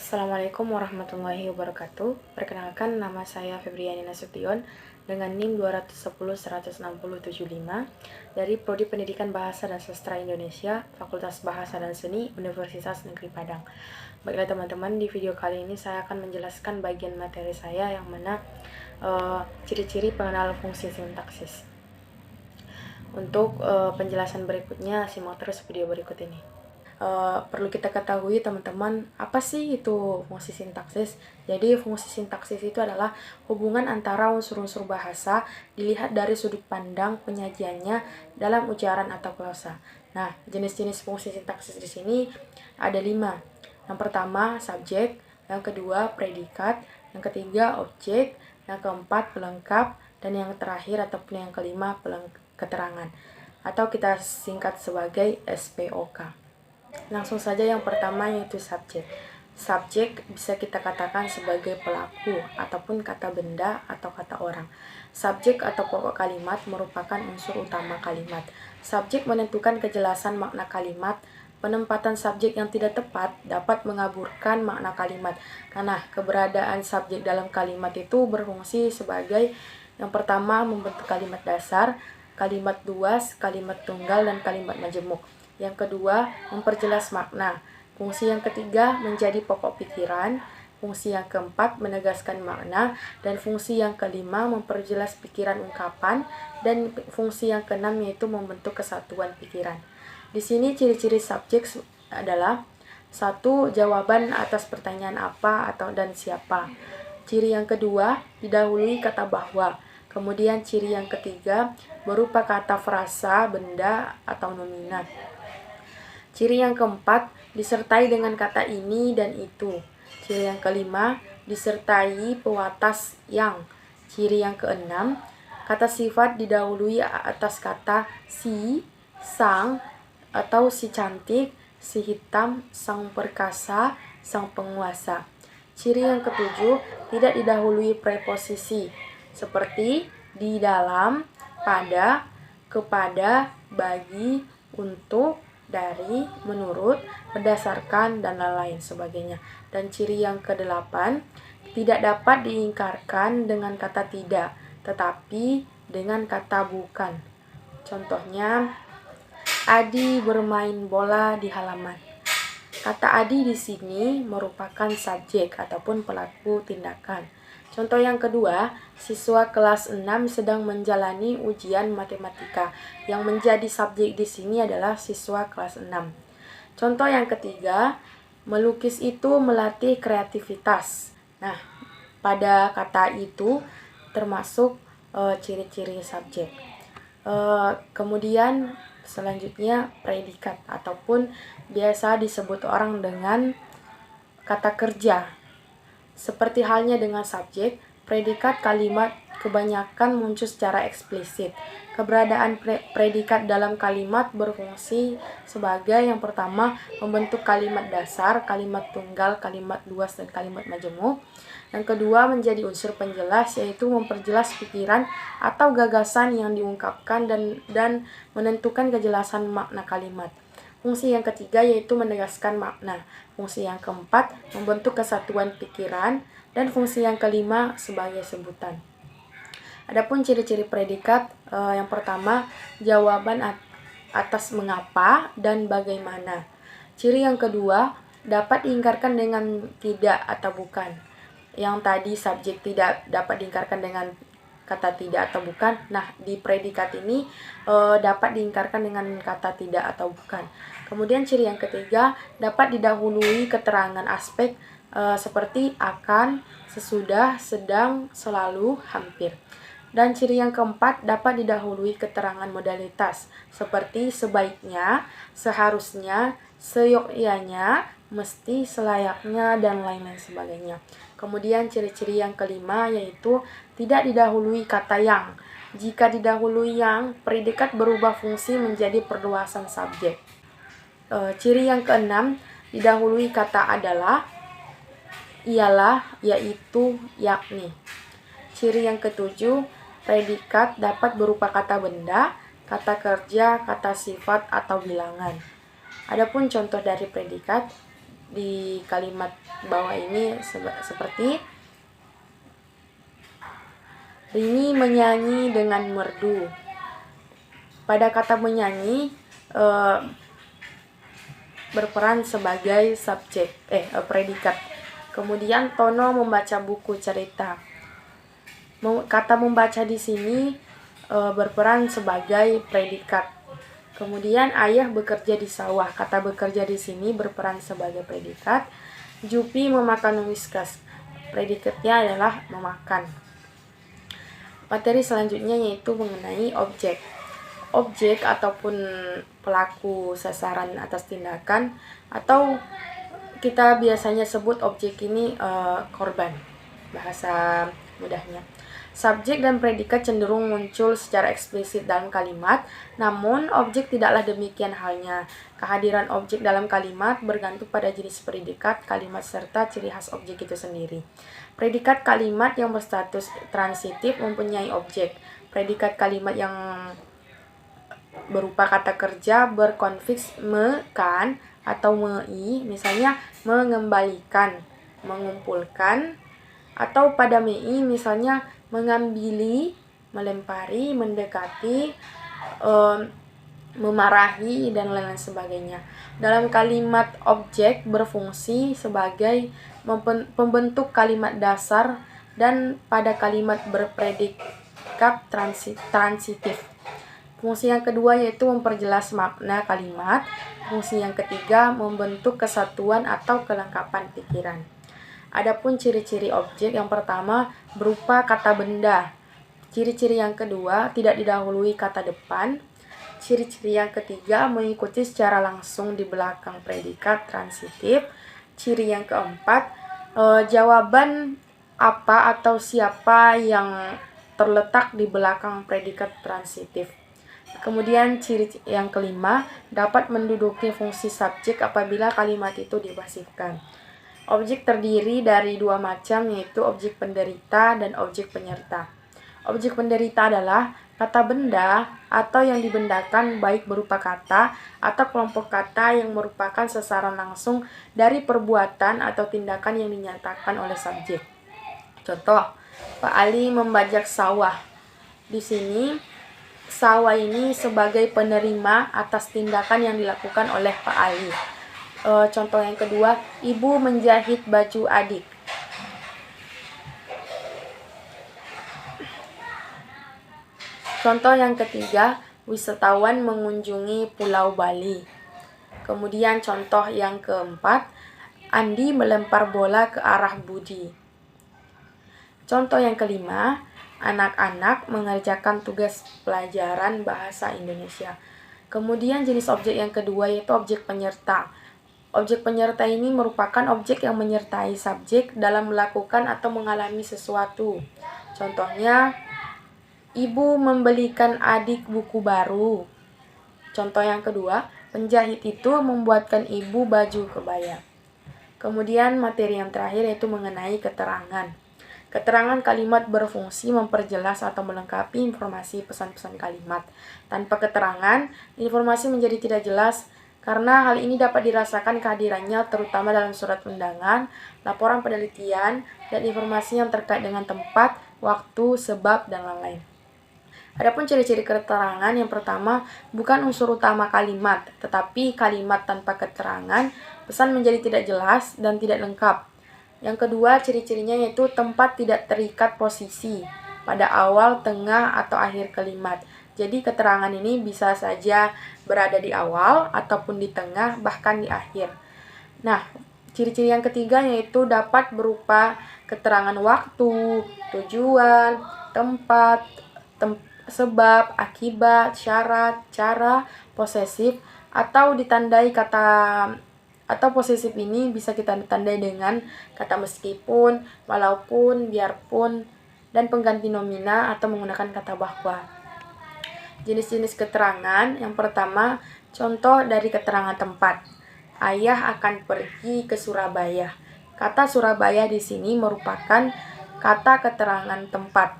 Assalamualaikum warahmatullahi wabarakatuh. Perkenalkan, nama saya Febriani Nasution dengan NIM 210-160-75 dari Prodi Pendidikan Bahasa dan Sastra Indonesia, Fakultas Bahasa dan Seni, Universitas Negeri Padang. Baiklah teman-teman, di video kali ini saya akan menjelaskan bagian materi saya yang mana ciri-ciri pengenalan fungsi sintaksis. Untuk penjelasan berikutnya, simak terus video berikut ini. Perlu kita ketahui teman-teman, apa sih itu fungsi sintaksis? Jadi fungsi sintaksis itu adalah hubungan antara unsur-unsur bahasa dilihat dari sudut pandang penyajiannya dalam ujaran atau glosa. Nah, jenis-jenis fungsi sintaksis di sini ada 5. Yang pertama subjek, yang kedua predikat, yang ketiga objek, yang keempat pelengkap, dan yang terakhir ataupun yang kelima keterangan, atau kita singkat sebagai SPOK. Langsung saja yang pertama yaitu subjek. Subjek bisa kita katakan sebagai pelaku ataupun kata benda atau kata orang. Subjek atau pokok kalimat merupakan unsur utama kalimat. Subjek menentukan kejelasan makna kalimat. Penempatan subjek yang tidak tepat dapat mengaburkan makna kalimat. Karena keberadaan subjek dalam kalimat itu berfungsi sebagai yang pertama membentuk kalimat dasar, kalimat luas, kalimat tunggal, dan kalimat majemuk. Yang kedua, memperjelas makna. Fungsi yang ketiga, menjadi pokok pikiran. Fungsi yang keempat, menegaskan makna. Dan fungsi yang kelima, memperjelas pikiran ungkapan. Dan fungsi yang keenam, yaitu membentuk kesatuan pikiran. Di sini ciri-ciri subjek adalah 1. Jawaban atas pertanyaan apa dan siapa. Ciri yang kedua, didahului kata bahwa. Kemudian ciri yang ketiga, berupa kata frasa, benda, atau nominat. Ciri yang keempat, disertai dengan kata ini dan itu. Ciri yang kelima, disertai pewatas yang. Ciri yang keenam, kata sifat didahului atas kata si, sang, atau si cantik, si hitam, sang perkasa, sang penguasa. Ciri yang ketujuh, tidak didahului preposisi, seperti di dalam, pada, kepada, bagi, untuk, dari, menurut, berdasarkan, dan lain-lain sebagainya. Dan ciri yang kedelapan, tidak dapat diingkarkan dengan kata tidak, tetapi dengan kata bukan. Contohnya, Adi bermain bola di halaman. Kata Adi di sini merupakan subjek ataupun pelaku tindakan. Contoh yang kedua, siswa kelas 6 sedang menjalani ujian matematika. Yang menjadi subjek di sini adalah siswa kelas 6. Contoh yang ketiga, melukis itu melatih kreativitas. Nah, pada kata itu termasuk ciri-ciri subjek. Kemudian selanjutnya predikat ataupun biasa disebut orang dengan kata kerja. Seperti halnya dengan subjek, predikat kalimat kebanyakan muncul secara eksplisit. Keberadaan predikat dalam kalimat berfungsi sebagai yang pertama membentuk kalimat dasar, kalimat tunggal, kalimat luas, dan kalimat majemuk. Yang kedua menjadi unsur penjelas, yaitu memperjelas pikiran atau gagasan yang diungkapkan dan menentukan kejelasan makna kalimat. Fungsi yang ketiga yaitu menegaskan makna. Fungsi yang keempat membentuk kesatuan pikiran, dan fungsi yang kelima sebagai sebutan. Adapun ciri-ciri predikat, yang pertama jawaban atas mengapa dan bagaimana. Ciri yang kedua dapat diingkarkan dengan tidak atau bukan. Yang tadi subjek tidak dapat diingkarkan dengan kata tidak atau bukan. Nah, di predikat ini dapat diingkarkan dengan kata tidak atau bukan. Kemudian ciri yang ketiga dapat didahului keterangan aspek seperti akan, sesudah, sedang, selalu, hampir. Dan ciri yang keempat dapat didahului keterangan modalitas seperti sebaiknya, seharusnya, seyogyanya, mesti, selayaknya, dan lain-lain sebagainya. Kemudian ciri-ciri yang kelima yaitu tidak didahului kata yang. Jika didahului yang, predikat berubah fungsi menjadi perluasan subjek. Ciri yang keenam, didahului kata adalah, ialah, yaitu, yakni. Ciri yang ketujuh, predikat dapat berupa kata benda, kata kerja, kata sifat, atau bilangan. Adapun contoh dari predikat, di kalimat bawah ini seperti Rini menyanyi dengan merdu. Pada kata menyanyi berperan sebagai subjek predikat. Kemudian Tono membaca buku cerita. Kata membaca di sini berperan sebagai predikat. Kemudian ayah bekerja di sawah. Kata bekerja di sini berperan sebagai predikat. Jupi memakan whiskas. Predikatnya adalah memakan. Materi selanjutnya yaitu mengenai objek. Objek ataupun pelaku sasaran atas tindakan, atau kita biasanya sebut objek ini korban, bahasa mudahnya. Subjek dan predikat cenderung muncul secara eksplisit dalam kalimat, namun objek tidaklah demikian halnya. Kehadiran objek dalam kalimat bergantung pada jenis predikat kalimat serta ciri khas objek itu sendiri. Predikat kalimat yang berstatus transitif mempunyai objek. Predikat kalimat yang berupa kata kerja berkonfiks me, kan, atau mei, misalnya mengembalikan, mengumpulkan, atau pada mei misalnya mengambili, melempari, mendekati, memarahi, dan lain-lain sebagainya. Dalam kalimat objek berfungsi sebagai pembentuk kalimat dasar dan pada kalimat berpredikat transitif. Fungsi yang kedua yaitu memperjelas makna kalimat. Fungsi yang ketiga membentuk kesatuan atau kelengkapan pikiran. Adapun ciri-ciri objek, yang pertama berupa kata benda. Ciri-ciri yang kedua tidak didahului kata depan. Ciri-ciri yang ketiga mengikuti secara langsung di belakang predikat transitif. Ciri yang keempat jawaban apa atau siapa yang terletak di belakang predikat transitif. Kemudian ciri yang kelima dapat menduduki fungsi subjek apabila kalimat itu dipasifkan. Objek terdiri dari dua macam, yaitu objek penderita dan objek penyerta. Objek penderita adalah kata benda atau yang dibendakan, baik berupa kata atau kelompok kata yang merupakan sasaran langsung dari perbuatan atau tindakan yang dinyatakan oleh subjek. Contoh, Pak Ali membajak sawah. Di sini sawah ini sebagai penerima atas tindakan yang dilakukan oleh Pak Ali. Contoh yang kedua, ibu menjahit baju adik. Contoh yang ketiga, wisatawan mengunjungi Pulau Bali. Kemudian contoh yang keempat, Andi melempar bola ke arah Budi. Contoh yang kelima, anak-anak mengerjakan tugas pelajaran bahasa Indonesia. Kemudian jenis objek yang kedua yaitu objek penyerta. Objek penyerta ini merupakan objek yang menyertai subjek dalam melakukan atau mengalami sesuatu. Contohnya, ibu membelikan adik buku baru. Contoh yang kedua, penjahit itu membuatkan ibu baju kebaya. Kemudian materi yang terakhir yaitu mengenai keterangan. Keterangan kalimat berfungsi memperjelas atau melengkapi informasi pesan-pesan kalimat. Tanpa keterangan, informasi menjadi tidak jelas. Karena hal ini dapat dirasakan kehadirannya terutama dalam surat undangan, laporan penelitian, dan informasi yang terkait dengan tempat, waktu, sebab, dan lain-lain. Adapun ciri-ciri keterangan, yang pertama, bukan unsur utama kalimat, tetapi kalimat tanpa keterangan, pesan menjadi tidak jelas dan tidak lengkap. Yang kedua, ciri-cirinya yaitu tempat tidak terikat posisi pada awal, tengah, atau akhir kalimat. Jadi keterangan ini bisa saja berada di awal, ataupun di tengah, bahkan di akhir. Nah, ciri-ciri yang ketiga yaitu dapat berupa keterangan waktu, tujuan, tempat, sebab, akibat, syarat, cara, posesif, atau ditandai kata, atau posesif ini bisa kita tandai dengan kata meskipun, walaupun, biarpun, dan pengganti nomina atau menggunakan kata bahwa. Jenis-jenis keterangan, yang pertama, contoh dari keterangan tempat. Ayah akan pergi ke Surabaya. Kata Surabaya di sini merupakan kata keterangan tempat.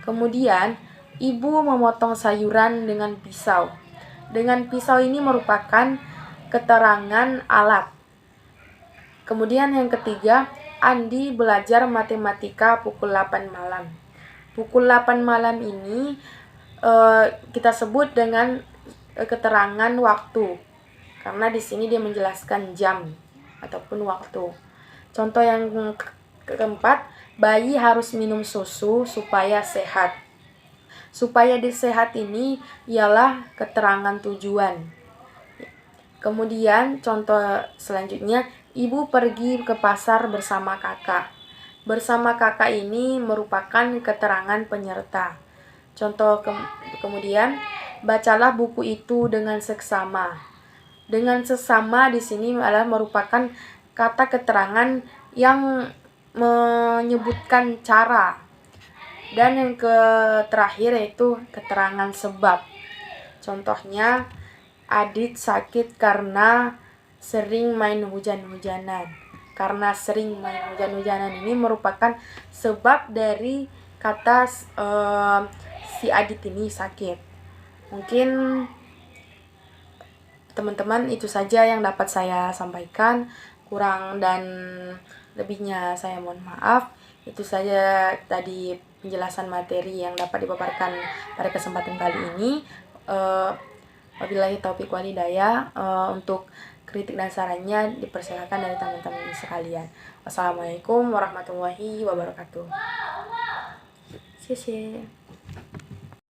Kemudian, ibu memotong sayuran dengan pisau. Dengan pisau ini merupakan keterangan alat. Kemudian yang ketiga, Andi belajar matematika pukul 8 malam. Pukul 8 malam ini kita sebut dengan keterangan waktu, karena di sini dia menjelaskan jam ataupun waktu. Contoh yang keempat, bayi harus minum susu supaya sehat. Supaya sehat ini ialah keterangan tujuan. Kemudian contoh selanjutnya, ibu pergi ke pasar bersama kakak. Bersama kakak ini merupakan keterangan penyerta. Contoh kemudian, bacalah buku itu dengan seksama. Dengan sesama di sini adalah merupakan kata keterangan yang menyebutkan cara. Dan yang terakhir yaitu keterangan sebab. Contohnya, Adit sakit karena sering main hujan-hujanan. Karena sering main hujan-hujanan ini merupakan sebab dari kata si Adit ini sakit. Mungkin teman-teman itu saja yang dapat saya sampaikan. Kurang dan lebihnya saya mohon maaf. Itu saja tadi penjelasan materi yang dapat dipaparkan pada kesempatan kali ini. Wabillahi taufiq wal hidayah. Untuk kritik dan sarannya dipersilakan dari teman-teman sekalian. Wassalamualaikum warahmatullahi wabarakatuh. 谢谢。